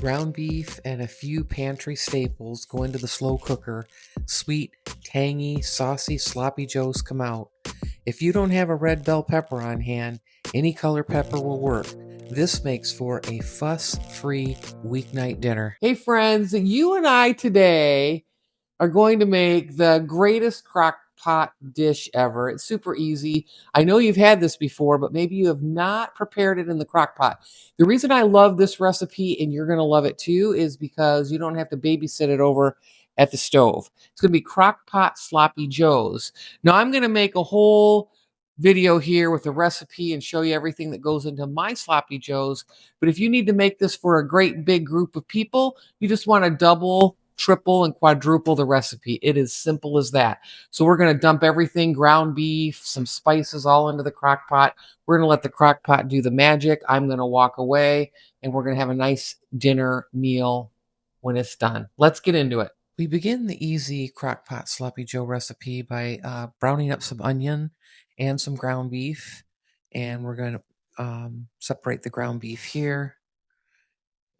Ground beef and a few pantry staples go into the slow cooker. Sweet, tangy, saucy sloppy joes come out. If you don't have a red bell pepper on hand, any color pepper will work. This makes for a fuss-free weeknight dinner. Hey friends, you and I today are going to make the greatest crock pot dish ever. It's super easy. I know you've had this before, but maybe you have not prepared it in the crock pot. The reason I love this recipe, and you're going to love it too, is because you don't have to babysit it over at the stove. It's going to be Crockpot Sloppy Joes. Now I'm going to make a whole video here with the recipe and show you everything that goes into my sloppy joes. But if you need to make this for a great big group of people, you just want to double, triple, and quadruple the recipe. It is simple as that. So we're going to dump everything, ground beef, some spices, all into the crock pot. We're going to let the crock pot do the magic. I'm going to walk away, and we're going to have a nice dinner meal when it's done. Let's get into it. We begin the easy Crockpot Sloppy Joe recipe by browning up some onion and some ground beef, and we're going to separate the ground beef here,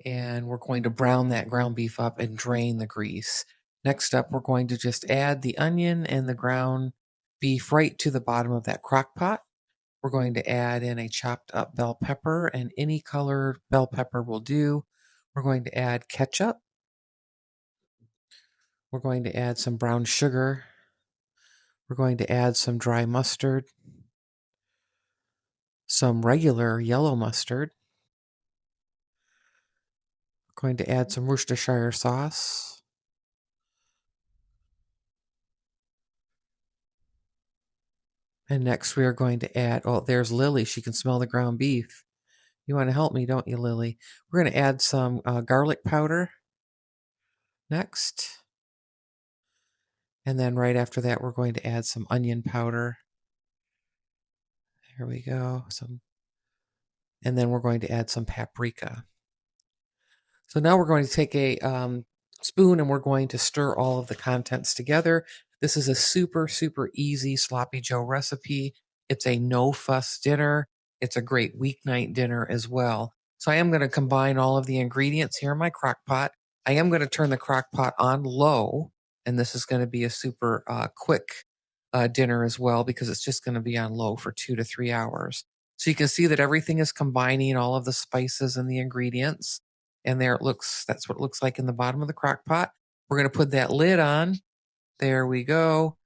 and we're going to brown that ground beef up and drain the grease. Next up, we're going to just add the onion and the ground beef right to the bottom of that crock pot. We're going to add in a chopped up bell pepper, and any color bell pepper will do. We're going to add ketchup. We're going to add some brown sugar. We're going to add some dry mustard, some regular yellow mustard. We're going to add some Worcestershire sauce. And next we are going to add, oh, there's Lily. She can smell the ground beef. You want to help me, don't you, Lily? We're going to add some garlic powder next. And then right after that, we're going to add some onion powder. Here we go. And then we're going to add some paprika. So now we're going to take a spoon and we're going to stir all of the contents together. This is a super, super easy sloppy joe recipe. It's a no-fuss dinner. It's a great weeknight dinner as well. So I am going to combine all of the ingredients here in my crock pot. I am going to turn the crock pot on low, and this is going to be a super quick dinner as well because it's just going to be on low for 2 to 3 hours. So you can see that everything is combining, all of the spices and the ingredients. And there it looks, that's what it looks like in the bottom of the crock pot. We're going to put that lid on. There we go.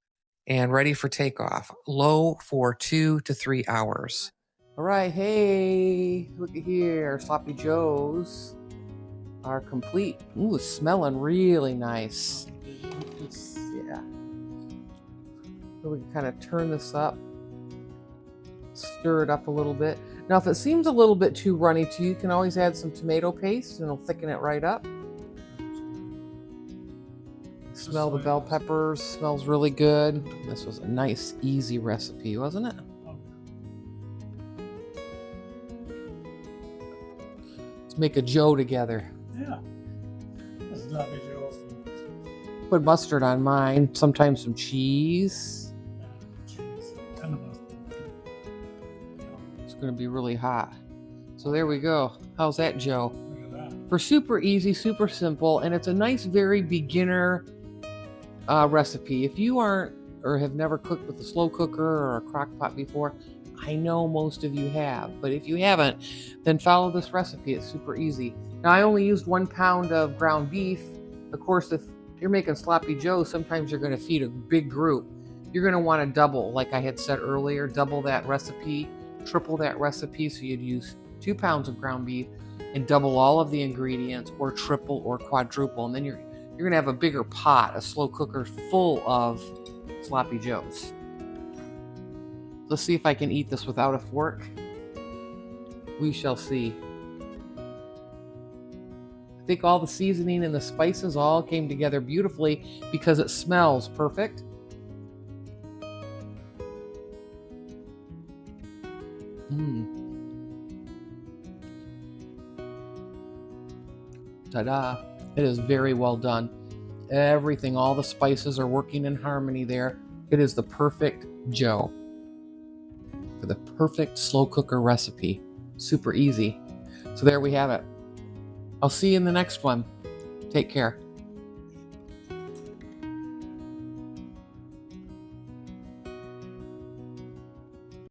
And ready for takeoff. Low for 2 to 3 hours. All right, hey, look at here. Sloppy Joes are complete. Ooh, it's smelling really nice. Yeah. So we can kind of turn this up, stir it up a little bit. Now, if it seems a little bit too runny to you, you can always add some tomato paste and it'll thicken it right up. Smell the bell peppers, smells really good. This was a nice, easy recipe, wasn't it? Let's make a Joe together. Yeah. That's lovely Joe. Put mustard on mine, sometimes some cheese. Cheese. And the mustard. It's going to be really hot. So there we go. How's that, Joe? Look at that. For super easy, super simple, and it's a nice, very beginner recipe. If you aren't or have never cooked with a slow cooker or a crock pot before, I know most of you have, but if you haven't, then follow this recipe. It's super easy. Now, I only used 1 pound of ground beef. Of course, if you're making sloppy joe, sometimes you're going to feed a big group. You're going to want to double, like I had said earlier, double that recipe, triple that recipe. So you'd use 2 pounds of ground beef and double all of the ingredients, or triple or quadruple. And then you're going to have a bigger pot, a slow cooker full of sloppy joes. Let's see if I can eat this without a fork. We shall see. I think all the seasoning and the spices all came together beautifully because it smells perfect. Ta-da. It is very well done. Everything, all the spices are working in harmony there. It is the perfect Joe for the perfect slow cooker recipe. Super easy. So there we have it. I'll see you in the next one. Take care.